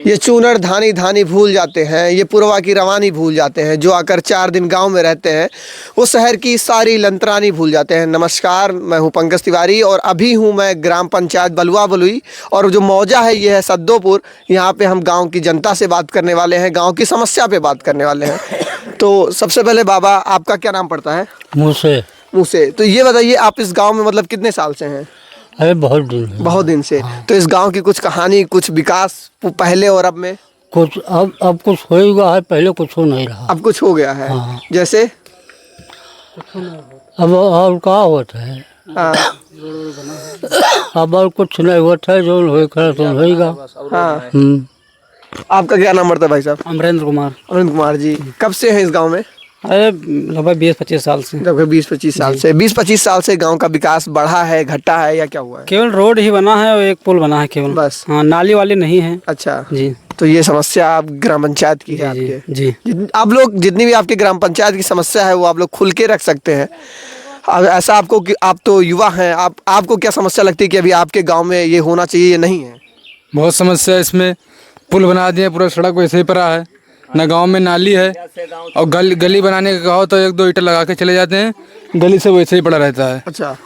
ये चूनर धानी धानी भूल जाते हैं, ये पुरवा की रवानी भूल जाते हैं, जो आकर 4 दिन गांव में रहते हैं वो शहर की सारी लंतरानी भूल जाते हैं। नमस्कार, मैं हूं पंकज तिवारी और अभी हूं मैं ग्राम पंचायत बलुआ बलुई और जो मौजा है ये है सद्दोपुर। यहाँ पे हम गांव की जनता से बात करने वाले हैं, गांव की समस्या पे बात करने वाले हैं। तो सबसे पहले बाबा, आपका क्या नाम पड़ता है? मूसे। मूसे। तो ये बताइए, आप इस गाँव में मतलब कितने साल से हैं? अरे बहुत दिन से। तो इस गांव की कुछ कहानी, कुछ विकास पहले और अब में? कुछ अब कुछ हो गया है, पहले कुछ हो नहीं रहा। अब कुछ हो गया है। हाँ। जैसे अब और क्या होता है? अब और कुछ नहीं होता है, जो होगा तो होगा। हाँ। आपका क्या नाम पड़ता है भाई साहब? अमरेंद्र कुमार। अमरेंद्र कुमार जी, कब से हैं इस गांव में? अरे लगभग 20-25 साल से। लगभग 20-25 साल से। 20-25 साल से गांव का विकास बढ़ा है, घटा है या क्या हुआ है? केवल रोड ही बना है और एक पुल बना है केवल, बस। हाँ, नाली वाली नहीं है। अच्छा जी। तो ये समस्या आप ग्राम पंचायत की है आपके? जी। आप लोग जितनी भी आपके ग्राम पंचायत की समस्या है वो आप लोग खुल के रख सकते हैं। अब ऐसा आपको कि आप तो युवा हैं, आपको क्या समस्या लगती है कि अभी आपके गाँव में ये होना चाहिए, ये नहीं है? बहुत समस्या है इसमें। पुल बना दिए, पूरा सड़क वैसे ही पड़ा है, ना गांव में नाली है, और गली बनाने का कहो तो 1-2 ईंट लगा के चले जाते हैं, गली से वैसे ही पड़ा रहता है। अच्छा,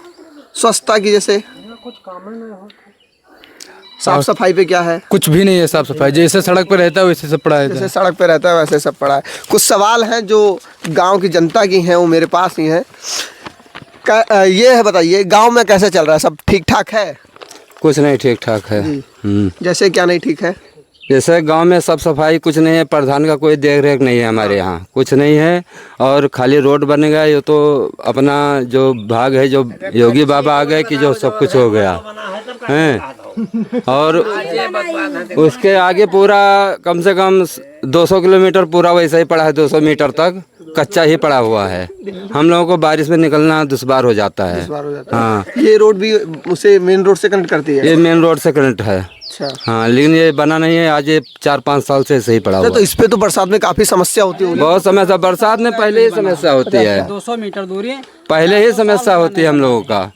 स्वच्छता की जैसे साफ सफाई पे क्या है? कुछ भी नहीं है साफ सफाई, जैसे सड़क पे रहता है वैसे सब पड़ा रहता है। जैसे सड़क पे रहता है वैसे सब पड़ा है। कुछ सवाल हैं जो गांव की जनता की हैं, वो मेरे पास ही हैं। ये है, बताइए गांव में कैसे चल रहा है? सब ठीक ठाक है? कुछ नहीं ठीक ठाक है। जैसे क्या नहीं ठीक है? जैसे गांव में सब सफाई कुछ नहीं है, प्रधान का कोई देख रेख नहीं है, हमारे यहाँ कुछ नहीं है, और खाली रोड बन गया। ये तो अपना जो भाग है, जो योगी बाबा आ गए कि जो सब कुछ हो गया है, और उसके आगे पूरा कम से कम 200 किलोमीटर पूरा वैसा ही पड़ा है, 200 मीटर तक कच्चा ही पड़ा हुआ है। हम लोगों को बारिश में निकलना दुश्वार हो जाता है। हाँ, ये रोड भी उसे मेन रोड से कनेक्ट करती है? ये मेन रोड से कनेक्ट है। अच्छा। हाँ, लेकिन ये बना नहीं है, आज ये 4-5 साल से सही पड़ा हुआ है। तो इस पे तो बरसात में काफी समस्या होती होगी? बहुत समस्या, बरसात में पहले ही समस्या होती है। 200 मीटर दूरी पहले ही समस्या होती है हम लोगों का।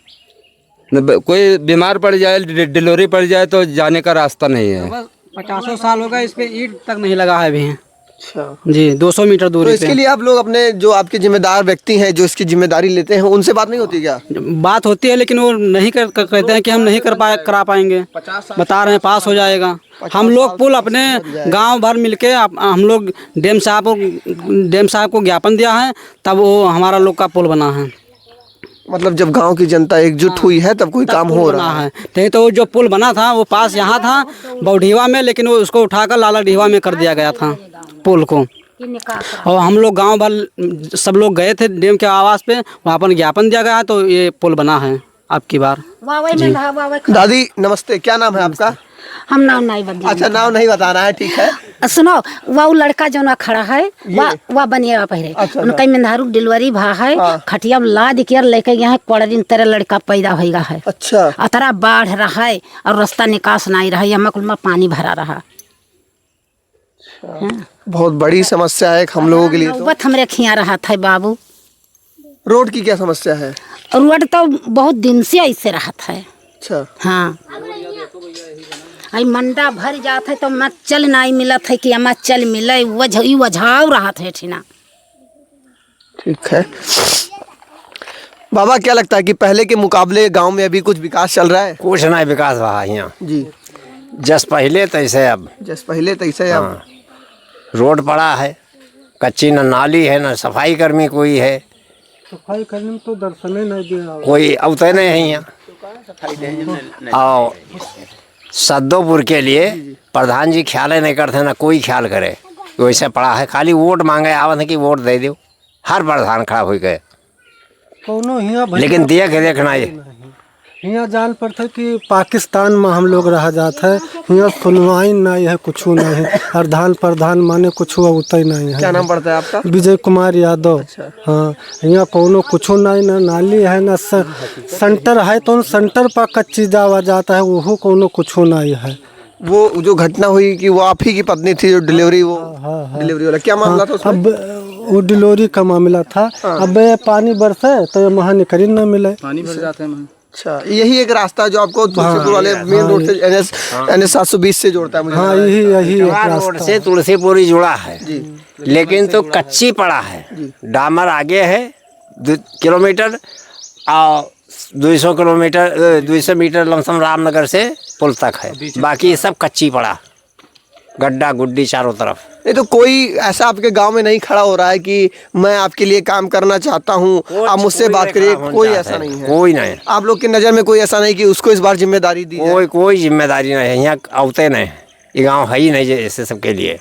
कोई बीमार पड़ जाए, डिलीवरी पड़ जाए तो जाने का रास्ता नहीं है। 50 साल होगा, इस पे ईंट तक नहीं लगा है अभी। अच्छा जी, 200 मीटर दूरी तो इसके लिए आप लोग अपने जो आपके जिम्मेदार व्यक्ति हैं, जो इसकी जिम्मेदारी लेते हैं, उनसे बात नहीं होती क्या? बात होती है, लेकिन वो नहीं कहते हैं कि हम नहीं करा पाएंगे। बता रहे हैं पास हो जाएगा। हम लोग पुल अपने गांव भर मिलके हम लोग डीएम साहब को ज्ञापन दिया है, तब वो हमारा लोग का पुल बना है। मतलब जब गांव की जनता एकजुट हुई है तब कोई काम हो रहा है। नहीं तो जो पुल बना था वो पास यहाँ था बौढीवा में, लेकिन वो उसको उठाकर लाला ढीवा में कर दिया गया था पुल को। और हम लोग गांव भर सब लोग गए थे डीएम के आवास पे, वहाँ पर ज्ञापन दिया गया, तो ये पुल बना है आपकी बार। दादी नमस्ते, क्या नाम है आपका? हम नाम नहीं बता। अच्छा, नाम नहीं बताना है, ठीक है। सुनो, वो लड़का जो ना खड़ा है वह बनिया पहले। अच्छा, उनका मेहरारू डिलीवरी भा है। हाँ। खटिया लाद के लेके यहाँ दिन तेरे लड़का पैदा होगा है। अच्छा। अतरा बाढ़ रहा है और रास्ता निकास नहीं रहा है, कुल में पानी भरा रहा। बहुत बड़ी समस्या है हम लोगों के लिए। तो हमरे खिया रहा था बाबू। रोड की क्या समस्या है? रोड तो बहुत दिन से ऐसे रहा था। अच्छा। हाँ, आई मंडा भर जाते तो मैं चल नहीं मिला था कि हमें चल मिले, वझाव रहा था ठीना। ठीक है बाबा, क्या लगता है कि पहले के मुकाबले गांव में अभी कुछ विकास चल रहा है? कुछ नहीं विकास रहा यहाँ जी। जस पहले तैसे अब। जैसे पहले तैसे अब। हाँ, रोड पड़ा है, कच्ची न नाली है, न सफाई कर्मी कोई है। सफाई कर्मी तो दर्शन नहीं दिया, कोई अवतय नहीं है यहाँ। और सद्दोपुर के लिए प्रधान जी ख्याल नहीं करते, ना कोई ख्याल करे। वैसे पड़ा है, खाली वोट मांगे आवत है कि वोट दे दो। हर प्रधान खड़ा हो गए, लेकिन देखना ये यहाँ जान पड़ता है कि पाकिस्तान में हम लोग रह जाते हैं। यहाँ सुनवाई नहीं है, कुछ नहीं है। प्रधान माने कुछ उतर नहीं है। क्या नाम पड़ता है आपका? विजय कुमार यादव। अच्छा। हाँ, यहाँ कोनो कुछ नहीं, ना नाली है, ना सेंटर है, तो सेंटर पर कच्ची जावा जाता है, वो कोनो कुछ नहीं है। वो जो घटना हुई कि वो आप ही की पत्नी थी जो डिलीवरी डिलीवरी वाला, क्या मामला था उसमें? अब वो डिलीवरी का मामला था। अब पानी बरसे तो वहाँ निकल न मिले, पानी भर जाते हैं। अच्छा, यही एक रास्ता है जो आपको तुलसीपुर वाले मेन रोड से NS 720 से जोड़ता है मुझे। हाँ, यही एक रोड रास्ता से तुलसीपुरी जुड़ा है लेकिन तो कच्ची पड़ा है। डामर आगे है 2 किलोमीटर और 200 मीटर लमसम रामनगर से पुल तक है, बाकी सब कच्ची पड़ा, गड्ढा गुड्डी चारों तरफ। नहीं तो कोई ऐसा आपके गांव में नहीं खड़ा हो रहा है कि मैं आपके लिए काम करना चाहता हूं, आप मुझसे बात करिए? कोई ऐसा नहीं है, कोई नहीं। आप लोग की नज़र में कोई ऐसा नहीं कि उसको इस बार जिम्मेदारी दी जाए? कोई जिम्मेदारी नहीं है, यहाँ आवते नहीं, ये गांव है ही नहीं जैसे सबके लिए।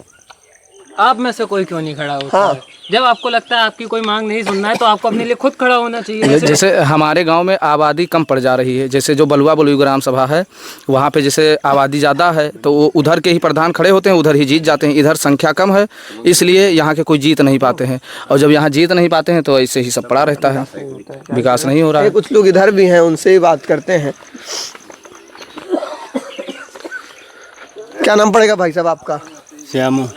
आप में से कोई क्यों नहीं खड़ा होता हाँ। है? जब आपको लगता है आपकी कोई मांग नहीं सुनना है तो आपको अपने लिए खुद खड़ा होना चाहिए। जैसे हमारे गांव में आबादी कम पड़ जा रही है, जैसे जो बलुआ बलुई ग्राम सभा है वहाँ पे जैसे आबादी ज़्यादा है तो वो उधर के ही प्रधान खड़े होते हैं, उधर ही जीत जाते हैं। इधर संख्या कम है इसलिए यहाँ के कोई जीत नहीं पाते हैं, और जब यहाँ जीत नहीं पाते हैं तो ऐसे ही सब पड़ा रहता है, विकास नहीं हो रहा है। कुछ लोग इधर भी हैं, उनसे ही बात करते हैं। क्या नाम पड़ेगा भाई साहब आपका? श्यामू।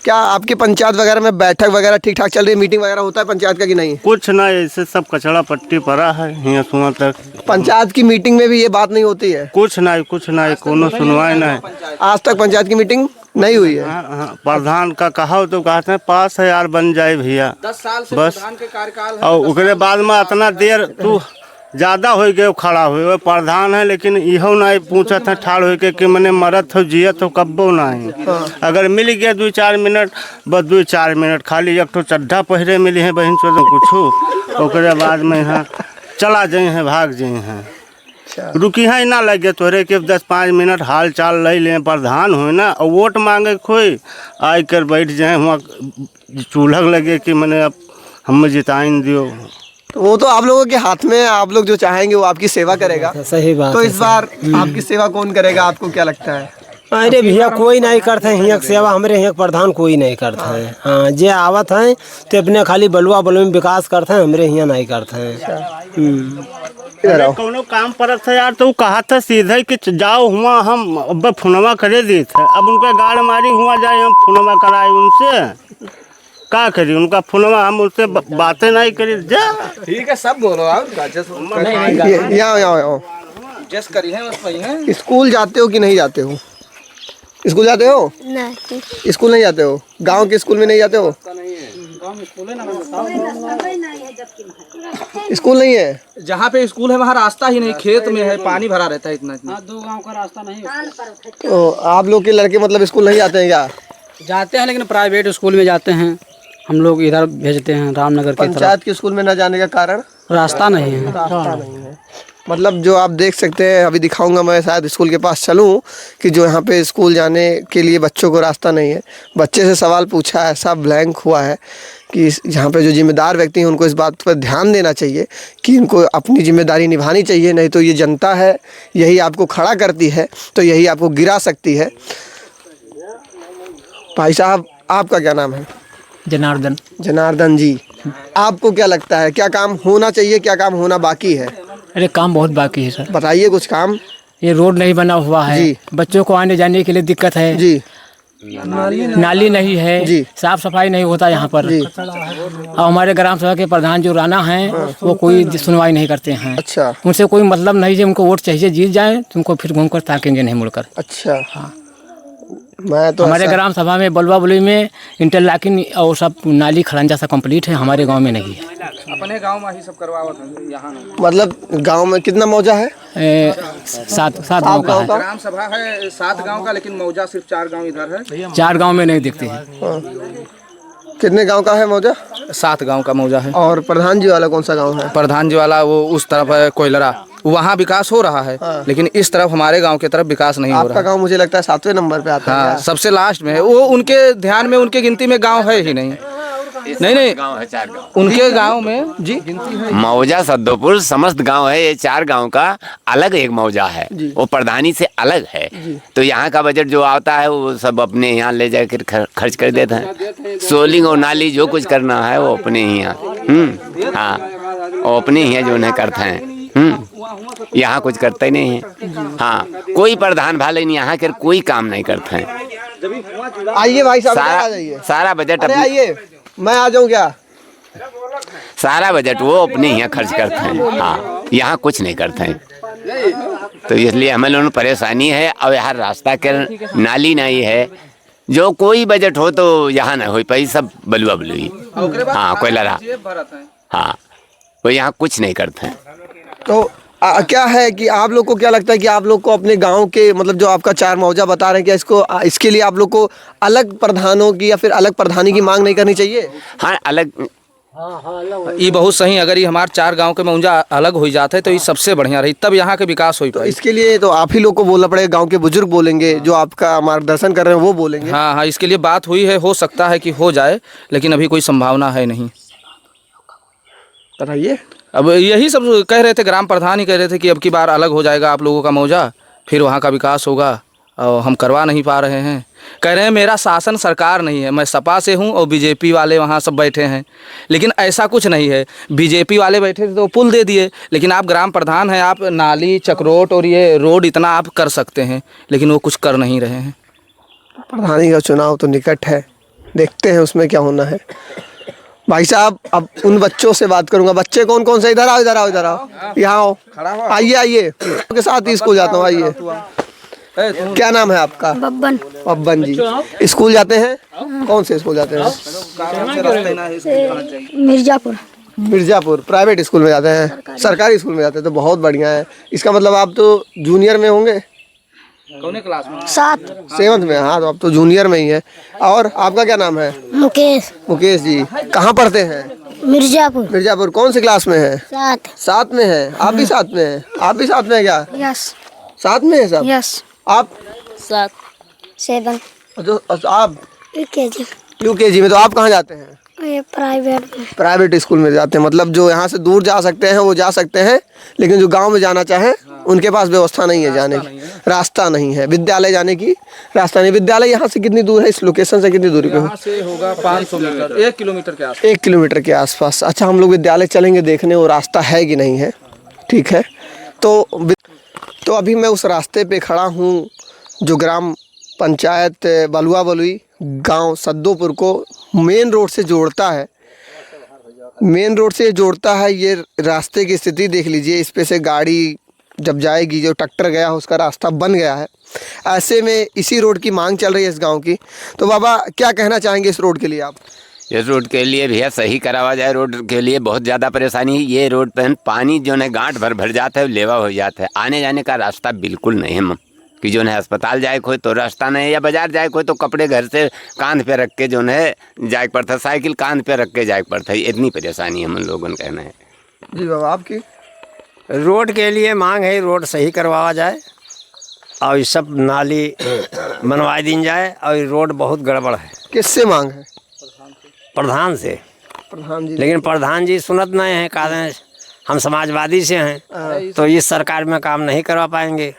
क्या आपकी पंचायत वगैरह में बैठक वगैरह ठीक ठाक चल रही है? मीटिंग वगैरह होता है पंचायत का कि नहीं? कुछ ना, ऐसे सब कचड़ा पट्टी पड़ा है यहाँ सुना तक। पंचायत की मीटिंग में भी ये बात नहीं होती है? कुछ ना, कोनो सुनवाई नहीं। आज तक पंचायत की मीटिंग नहीं हुई है? हाँ, प्रधान का कहा तो कहते हैं 5,000 बन जाए भैया, 10 साल से बस। प्रधान के कार्यकाल है। और उसके बाद में इतना देर तू ज़्यादा हो गए खड़ा हुए प्रधान है, लेकिन इहो नहीं पूछा था ठाड़ हो के कि मैंने मरत हो जियत हो कब्बो नहीं। अगर मिल गया 2-4 मिनट, बस 2-4 मिनट खाली एक तो चड्ढा पहरे मिली है बहन चोद कुछ, ओकरे बाद में यहाँ चला जाए हैं, भाग जाए हैं। रुकी है ना लगे तोरे के 10-5 मिनट हाल चाल ले लें, प्रधान हो ना और वोट मांगे कोई आई कर बैठ जाए वहाँ चूल्हा लगे कि मैंने अब हम जिताइन दियो। तो वो तो आप लोगों के हाथ में है, आप लोग जो चाहेंगे वो आपकी सेवा करेगा। सही बात तो इस बार आपकी सेवा कौन करेगा, आपको क्या लगता है? अरे भैया कोई नहीं करते हैं यहाँ सेवा, हमारे यहाँ प्रधान कोई नहीं करता है। हाँ, जे आवत हैं तो अपने खाली बलुआ बलुआ में विकास करते हैं, हमारे यहाँ नहीं करते हैं। कोनो काम परत है यार, तो कहा था सीधे कि जाओ हुआ हम अब फोनवा करे दी थे, अब उनका गाड़ मारी हुआ जाए हम फोनवा कराए उनसे का करी, उनका फोनवा हम उससे बातें नहीं करी। जा ठीक है, सब बोलो आप। यहाँ जस्ट करी है बस। स्कूल जाते हो कि नहीं जाते हो? स्कूल जाते हो? नहीं। स्कूल नहीं जाते हो? गांव के स्कूल में नहीं जाते हो? स्कूल नहीं है? जहाँ पे स्कूल है वहाँ रास्ता ही नहीं, खेत में है, पानी भरा रहता है इतना। 2 गांव का रास्ता नहीं है। तो आप लोग के लड़के मतलब स्कूल नहीं जाते हैं क्या? जाते हैं लेकिन प्राइवेट स्कूल में जाते हैं, हम लोग इधर भेजते हैं रामनगर के तरफ। पंचायत के स्कूल में न जाने का कारण? रास्ता नहीं है। रास्ता नहीं है, मतलब जो आप देख सकते हैं, अभी दिखाऊंगा मैं, शायद स्कूल के पास चलूं कि जो यहाँ पे स्कूल जाने के लिए बच्चों को रास्ता नहीं है। बच्चे से सवाल पूछा, ऐसा ब्लैंक हुआ है कि यहाँ पे जो जिम्मेदार व्यक्ति हैं उनको इस बात पर ध्यान देना चाहिए कि इनको अपनी जिम्मेदारी निभानी चाहिए, नहीं तो ये जनता है यही आपको खड़ा करती है, तो यही आपको गिरा सकती है। भाई साहब आपका क्या नाम है? जनार्दन। जनार्दन जी, आपको क्या लगता है क्या काम होना चाहिए, क्या काम होना बाकी है? अरे काम बहुत बाकी है सर। बताइए कुछ काम। ये रोड नहीं बना हुआ है जी। बच्चों को आने जाने के लिए दिक्कत है जी। नाली नहीं है जी। साफ सफाई नहीं होता यहाँ पर जी। और हमारे ग्राम सभा के प्रधान जो राणा हैं वो कोई सुनवाई नहीं करते हैं। अच्छा। उनसे कोई मतलब नहीं है, उनको वोट चाहिए जीत जाए तुमको फिर घूम कर ताकेंगे नहीं मुड़कर। अच्छा। हाँ, मैं तो हमारे ग्राम सभा में बलुआ बलुई में इंटरलॉकिंग और सब नाली खड़ंजा सा कंप्लीट है, हमारे गांव में नहीं है। अपने गांव में ही सब करवावत है, यहाँ नहीं। मतलब गांव में कितना मौजा है? 7 गाँव का है। ग्राम सभा है 7 गांव का, लेकिन मौजा सिर्फ 4 गांव इधर है। 4 गांव में नहीं दिखते हैं। कितने गांव का है मौजा? 7 गांव का मौजा है। और प्रधान जी वाला कौन सा गांव है? प्रधान जी वाला वो उस तरफ है कोयलरा, वहाँ विकास हो रहा है। लेकिन इस तरफ हमारे गांव की तरफ विकास नहीं हो रहा आपका गांव मुझे लगता है 7वें नंबर पे आता है। हाँ, सबसे लास्ट में है वो। उनके ध्यान में, उनके गिनती में गांव है ही नहीं। नहीं गांव है 4 गांव उनके गांव में जी मौजा सद्दोपुर समस्त गांव है, ये 4 गांव का अलग एक मौजा है, वो प्रधानी से अलग है। तो यहाँ का बजट जो आता है वो सब अपने यहाँ ले जाकर खर्च कर देते हैं। सोलिंग और नाली जो कुछ करना है वो अपने ही यहाँ, हाँ वो अपने ही जो उन्हें करते हैं। यहाँ कुछ करते नहीं है। हाँ, कोई प्रधान भाले नहीं, यहाँ के कोई काम नहीं करते हैं। आइए भाई साहब, आ जाइए। सारा बजट अरे आइए, मैं आ जाऊँ क्या? सारा बजट वो अपने यहाँ खर्च करते हैं। हाँ, यहाँ कुछ नहीं करते हैं, तो इसलिए हमें लोगों को परेशानी है। और यहाँ रास्ता के नाली नहीं है, जो कोई बजट हो तो यहाँ ना हो पाई, सब बलुआ बलुई। हाँ कोयला रहा, हाँ वो यहाँ कुछ नहीं करते हैं। तो क्या है कि आप लोग को क्या लगता है कि आप लोग को अपने गांव के मतलब जो आपका चार मौजा बता रहे हैं कि इसके लिए आप लोग को अलग प्रधानों की या फिर अलग प्रधानी की मांग नहीं करनी चाहिए? हाँ अलग, ये बहुत सही, अगर ये हमारे 4 गांव के मौजा अलग हो जाते तो ये सबसे बढ़िया रही, तब यहाँ के विकास हो पाए। इसके लिए तो आप ही लोग को बोलना पड़ेगा, गांव के बुजुर्ग बोलेंगे, जो आपका मार्गदर्शन कर रहे हैं वो बोलेंगे। हाँ हाँ, इसके लिए बात हुई है, हो सकता है कि हो जाए, लेकिन अभी कोई संभावना है नहीं। बताइए। अब यही सब कह रहे थे, ग्राम प्रधान ही कह रहे थे कि अब की बार अलग हो जाएगा आप लोगों का मौजा, फिर वहाँ का विकास होगा, और हम करवा नहीं पा रहे हैं। कह रहे हैं मेरा शासन सरकार नहीं है, मैं सपा से हूँ और बीजेपी वाले वहाँ सब बैठे हैं, लेकिन ऐसा कुछ नहीं है। बीजेपी वाले बैठे थे तो पुल दे दिए, लेकिन आप ग्राम प्रधान हैं, आप नाली चक्रोट और ये रोड इतना आप कर सकते हैं, लेकिन वो कुछ कर नहीं रहे हैं। प्रधानी का चुनाव तो निकट है, देखते हैं उसमें क्या होना है। भाई साहब अब उन बच्चों से बात करूंगा। बच्चे कौन कौन से? इधर आओ इधर आओ इधर आओ, यहाँ आओ, आइए आइए, के साथ ही स्कूल जाता हूँ, आइए। क्या नाम है आपका? बब्बन। बब्बन जी। स्कूल जाते हैं? कौन से स्कूल जाते हैं? मिर्जापुर। मिर्जापुर प्राइवेट स्कूल में जाते हैं? सरकारी स्कूल में जाते हैं, तो बहुत बढ़िया है। इसका मतलब आप तो जूनियर में होंगे? कौन क्लास में? 7th में। हाँ तो आप तो जूनियर में ही है। और आपका क्या नाम है? मुकेश। मुकेश जी। कहाँ पढ़ते हैं? मिर्जापुर। मिर्जापुर। कौन सी क्लास में है? 7 में है। आप भी 7 में हैं? आप भी 7 में है क्या? यस। 7 में है सब? यस। आप 7। तो आप UKG में। तो आप कहाँ जाते हैं? ये प्राइवेट स्कूल में जाते हैं। मतलब जो यहाँ से दूर जा सकते हैं वो जा सकते हैं, लेकिन जो गांव में जाना चाहें उनके पास व्यवस्था नहीं है, जाने की रास्ता नहीं है, विद्यालय जाने की रास्ता नहीं। विद्यालय यहाँ से कितनी दूर है? इस लोकेशन से कितनी दूरी पे? यहाँ से होगा 500 मीटर, 1 किलोमीटर के आसपास। 1 किलोमीटर के आसपास। अच्छा, हम लोग विद्यालय चलेंगे देखने वो रास्ता है कि नहीं है। ठीक है, तो अभी मैं उस रास्ते पे खड़ा हूँ जो ग्राम पंचायत बलुआ बलुई गांव सद्दोपुर को मेन रोड से जोड़ता है। मेन रोड से जोड़ता है। ये रास्ते की स्थिति देख लीजिए, इस पे से गाड़ी जब जाएगी, जो ट्रैक्टर गया है उसका रास्ता बन गया है। ऐसे में इसी रोड की मांग चल रही है इस गांव की। तो बाबा क्या कहना चाहेंगे इस रोड के लिए आप? इस रोड के लिए भैया सही करावा जाए। रोड के लिए बहुत ज़्यादा परेशानी है। ये रोड पर पानी जो है गांठ भर जाता है, लेवा हो जाता है। आने जाने का रास्ता बिल्कुल नहीं है कि जो है अस्पताल जाए कोई तो रास्ता नहीं है, या बाजार जाए कोई तो कपड़े घर से कांध पे रख के जो है जाए पड़ता है, साइकिल कांध पे रख के जाए पड़ता है। इतनी परेशानी है हम लोगों का कहना है। जी बाबा आपकी? रोड के लिए मांग है, रोड सही करवाया जाए और ये सब नाली बनवा दी जाए। और ये रोड बहुत गड़बड़ है। किससे मांग है? प्रधान से। प्रधान जी। लेकिन प्रधान जी सुनत नहीं है, कारण हम समाजवादी से हैं, तो इस सरकार में काम नहीं करवा पाएंगे।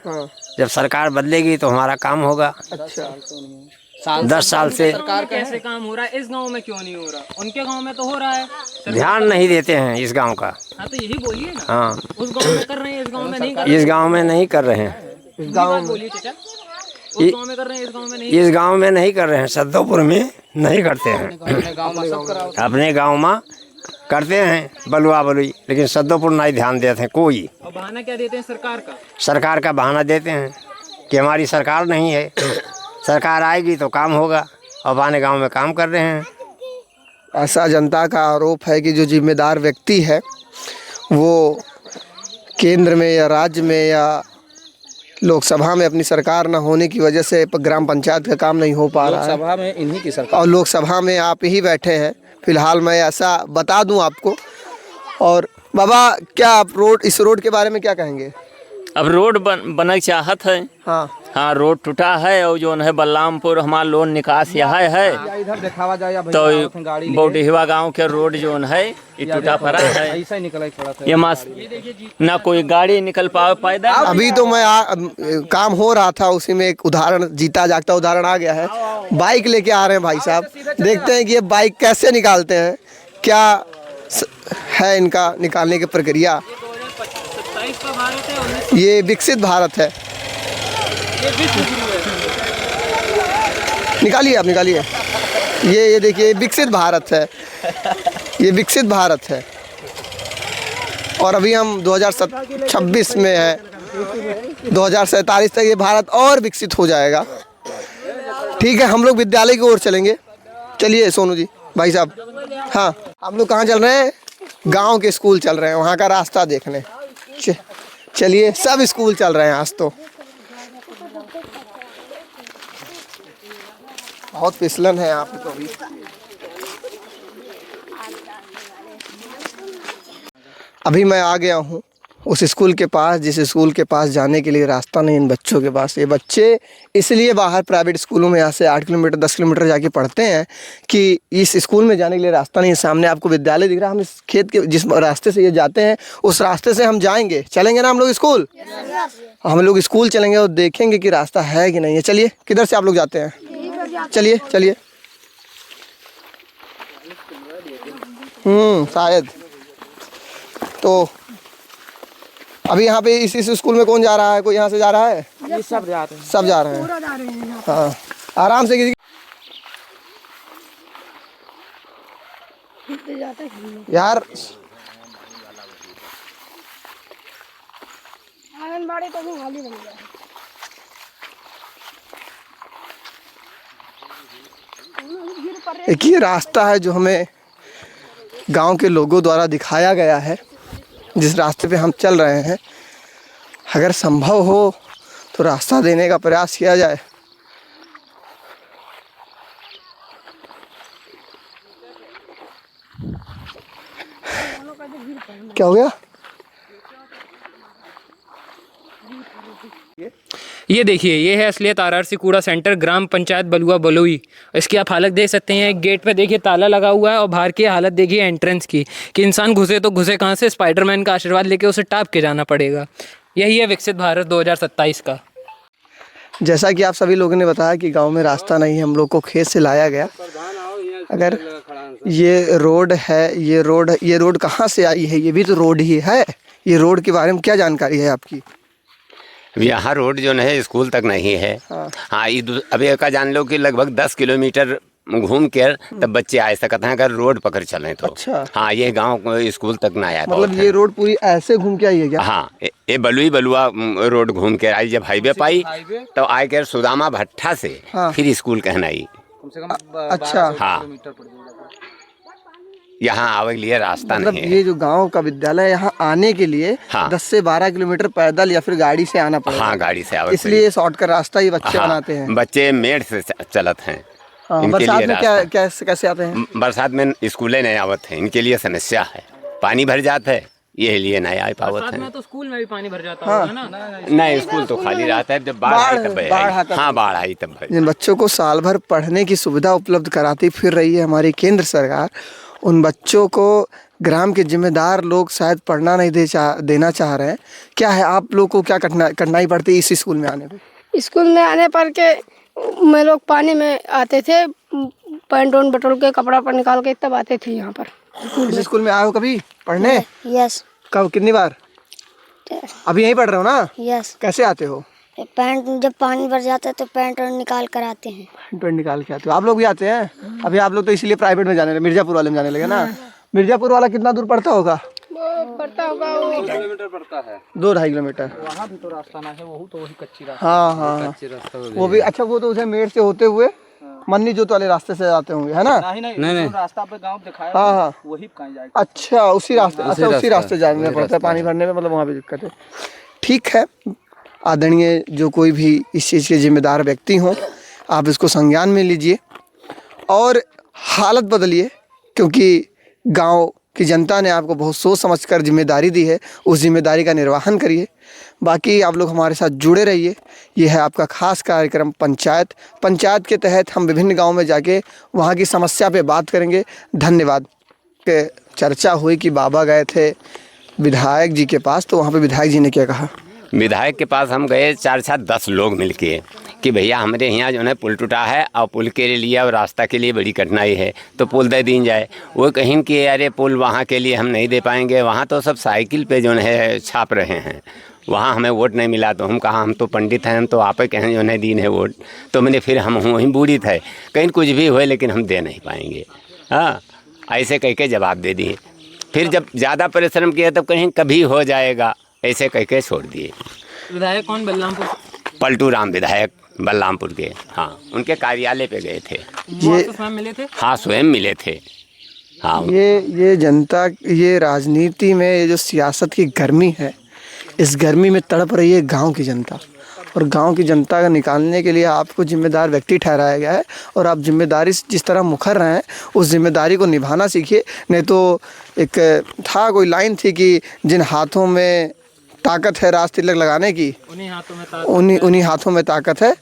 जब सरकार बदलेगी तो हमारा काम होगा। अच्छा, 10 साल से सरकार कैसे काम हो रहा है, इस गांव में क्यों नहीं हो रहा? उनके गांव में तो हो रहा है। ध्यान नहीं देते हैं इस गांव का। हाँ तो यही बोलिए ना। हाँ, उस गांव में कर रहे हैं, इस गांव में नहीं कर रहे। इस गांव में नहीं कर रहे हैं। इस गांव में बोलिए चाचा, उस गांव में कर रहे हैं, इस गांव में नहीं। इस गांव में नहीं कर रहे हैं। सद्दोपुर में नहीं करते हैं। अपने गांव में करते हैं बलुआ बलुई, लेकिन सद्दोपुर नहीं ध्यान देते हैं कोई। और बहाना क्या देते हैं सरकार का? सरकार का बहाना देते हैं कि हमारी सरकार नहीं है, सरकार आएगी तो काम होगा। अब आने गांव में काम कर रहे हैं। ऐसा जनता का आरोप है कि जो जिम्मेदार व्यक्ति है वो केंद्र में या राज्य में या लोकसभा में अपनी सरकार न होने की वजह से ग्राम पंचायत का काम नहीं हो पा रहा है। लोकसभा में इन्हीं की सरकार, और लोकसभा में आप ही बैठे हैं। फिलहाल मैं ऐसा बता दूं आपको। और बाबा क्या आप इस रोड के बारे में क्या कहेंगे? अब रोड बनना चाहत है। हाँ रोड टूटा है, और जो है बलरामपुर हमारा लोन निकास यहाँ है, इधर दिखावा जाए तो बौडिहवा गांव के रोड जो है ये टूटा पड़ा है। ऐसा निकला थोड़ा सा, ये मास ना कोई गाड़ी निकल पाए पैदल। अभी तो मैं काम हो रहा था, उसी में एक उदाहरण, जीता जागता उदाहरण आ गया है। बाइक लेके आ रहे हैं भाई साहब, देखते हैं कि ये बाइक कैसे निकालते हैं, क्या है इनका निकालने की प्रक्रिया। ये विकसित भारत है। निकालिए आप, निकालिए। ये देखिए विकसित भारत है, ये विकसित भारत है। और अभी हम 2026 में हैं, 2047 तक ये भारत और विकसित हो जाएगा। ठीक है, हम लोग विद्यालय की ओर चलेंगे। चलिए सोनू जी, भाई साहब। हाँ, हम लोग कहाँ चल रहे हैं? गांव के स्कूल चल रहे हैं, वहाँ का रास्ता देखने। चलिए, सब स्कूल चल रहे हैं आज तो। बहुत फिसलन है यहाँ पे तो अभी। अभी मैं आ गया हूँ उस स्कूल के पास जिस स्कूल के पास जाने के लिए रास्ता नहीं इन बच्चों के पास। ये बच्चे इसलिए बाहर प्राइवेट स्कूलों में यहाँ से 8 किलोमीटर 10 किलोमीटर जाके पढ़ते हैं कि इस स्कूल में जाने के लिए रास्ता नहीं है। सामने आपको विद्यालय दिख रहा है, हम इस खेत के जिस रास्ते से ये जाते हैं उस रास्ते से हम जाएंगे। चलेंगे ना हम लोग स्कूल? हम लोग स्कूल चलेंगे और देखेंगे कि रास्ता है कि नहीं है। चलिए, किधर से आप लोग जाते हैं? चलिए चलिए। शायद तो अभी यहाँ पे इस स्कूल में कौन जा रहा है? कोई यहाँ से जा रहा है? सब जा रहे हैं। सब जा रहे हैं। हाँ, आराम से। किसी यार आंगनबाड़ी तो भी खाली बन गया। एक ये रास्ता है जो हमें गांव के लोगों द्वारा दिखाया गया है, जिस रास्ते पे हम चल रहे हैं। अगर संभव हो तो रास्ता देने का प्रयास किया जाए। क्या हो गया? ये देखिए, ये है असलियत आरआरसी कूड़ा सेंटर, ग्राम पंचायत बलुआ बलुई। इसकी आप हालत देख सकते हैं। गेट पे देखिए ताला लगा हुआ है और बाहर की हालत देखिए एंट्रेंस की, कि इंसान घुसे तो घुसे कहाँ से? स्पाइडरमैन का आशीर्वाद लेके उसे टाप के जाना पड़ेगा। यही है विकसित भारत 2027 का। जैसा कि आप सभी लोगों ने बताया कि गांव में रास्ता नहीं है, हम लोग को खेत से लाया गया। अगर ये रोड है, ये रोड कहाँ से आई है? ये भी तो रोड ही है। ये रोड के बारे में क्या जानकारी है आपकी? यहाँ रोड जो है स्कूल तक नहीं है। हाँ, अभी का जान लो कि लगभग 10 किलोमीटर घूम कर तब बच्चे आ सकते हैं अगर रोड पकड़ चलें तो। अच्छा। हाँ, ये गांव स्कूल तक ना आया। मतलब ये रोड पूरी ऐसे घूम के आई है क्या? हाँ, ये बलुई बलुआ रोड घूम के आई। जब हाईवे पाई तो आए कर सुदामा भट्टा से फिर स्कूल कहना आई। अच्छा। हाँ, यहाँ आने के लिए रास्ता मतलब नहीं है। ये जो गांव का विद्यालय यहाँ आने के लिए 10 से 12 किलोमीटर पैदल या फिर गाड़ी से आना पड़ेगा। हाँ, गाड़ी से आवे। इसलिए शॉर्टकट रास्ता ही बच्चे बनाते हैं। बच्चे मेड़ से चलत हैं। बरसात में कैसे आते हैं? बरसात में स्कूलें नहीं आवत है, इनके लिए समस्या है। पानी भर जाता है, ये लिए नहीं आ पावत है। तो स्कूल में भी पानी भर जाता होगा ना? नहीं, स्कूल तो खाली रहता है। जब बाढ़ आई तब बाढ़ आई तब। जिन बच्चों को साल भर पढ़ने की सुविधा उपलब्ध कराती फिर रही है हमारी केंद्र सरकार, उन बच्चों को ग्राम के जिम्मेदार लोग शायद पढ़ना नहीं देना चाह रहे हैं। क्या है, आप लोग को क्या कठिनाई पड़ती है इस स्कूल में आने पर? स्कूल में आने पर के मैं लोग पानी में आते थे, पैंट वैंट बटोर के कपड़ा पर निकाल के तब आते थे यहाँ पर। इस स्कूल में आए हो कभी पढ़ने? यस। कब, कितनी बार? अभी यहीं पढ़ रहे हो ना? यस। कैसे आते हो? पैंट जब पानी भर जाता है तो पैंट और निकाल कर आते हैं। पैंट निकाल के आते हो? आप लोग भी आते हैं? अभी आप लोग तो इसलिए प्राइवेट में जाने लगे, मिर्जापुर वाले में जाने लगे ना? मिर्जापुर वाला कितना दूर पड़ता होगा? पड़ता होगा 2 किलोमीटर पड़ता है। 2-2.5 किलोमीटर। वहाँ भी तो रास्ता ना है, वो तो वही कच्ची रास्ता। हाँ, वो भी। अच्छा, वो तो उसे मेड़ से होते हुए मन्नी जोत वाले रास्ते से जाते होंगे, है ना? नहीं, रास्ता पे गांव दिखाया। हाँ, वही कहीं जाएगा। अच्छा, उसी रास्ते जाना पड़ता है पानी भरने में। मतलब वहाँ भी दिक्कत है। ठीक है, आदरणीय जो कोई भी इस चीज़ के जिम्मेदार व्यक्ति हों, आप इसको संज्ञान में लीजिए और हालत बदलिए, क्योंकि गांव की जनता ने आपको बहुत सोच समझकर जिम्मेदारी दी है। उस जिम्मेदारी का निर्वहन करिए। बाकी आप लोग हमारे साथ जुड़े रहिए। ये है आपका खास कार्यक्रम पंचायत के तहत हम विभिन्न गाँव में जाके वहाँ की समस्या पे बात करेंगे। धन्यवाद। के चर्चा हुई कि बाबा गए थे विधायक जी के पास, तो वहाँ पे विधायक जी ने क्या कहा? विधायक के पास हम गए 4-10 लोग मिलके कि भैया हमारे यहाँ जो है पुल टूटा है और पुल के लिए और रास्ता के लिए बड़ी कठिनाई है, तो पुल दे दी जाए। वो कहीं कि अरे पुल वहाँ के लिए हम नहीं दे पाएंगे, वहाँ तो सब साइकिल पे जो है छाप रहे हैं, वहाँ हमें वोट नहीं मिला। तो हम कहा हम तो पंडित हैं, हम तो आप कहें जो है दीन है वोट, तो मैंने फिर हम वहीं बूढ़ी थे कहीं कुछ भी हुए लेकिन हम दे नहीं पाएंगे। हाँ, ऐसे कह के जवाब दे दिए। फिर जब ज़्यादा परिश्रम किया तो कहीं कभी हो जाएगा, ऐसे कह के छोड़ दिए। विधायक कौन बलरामपुर? पलटू राम विधायक बलरामपुर के, हाँ, उनके कार्यालय पे गए थे। वो आपसे स्वयं मिले थे? हाँ, स्वयं मिले थे। हाँ, ये जनता, ये राजनीति में ये जो सियासत की गर्मी है, इस गर्मी में तड़प रही है गांव की जनता, और गांव की जनता का निकालने के लिए आपको जिम्मेदार व्यक्ति ठहराया गया है, और आप जिम्मेदारी से जिस तरह मुखर रहे हैं उस जिम्मेदारी को निभाना सीखिए। नहीं तो एक था, कोई लाइन थी कि जिन हाथों में ताकत है राज तिलक लगाने की, उन्हीं हाथों में ताकत है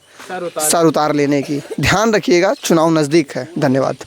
सर उतार लेने की। ध्यान रखिएगा, चुनाव नज़दीक है। धन्यवाद।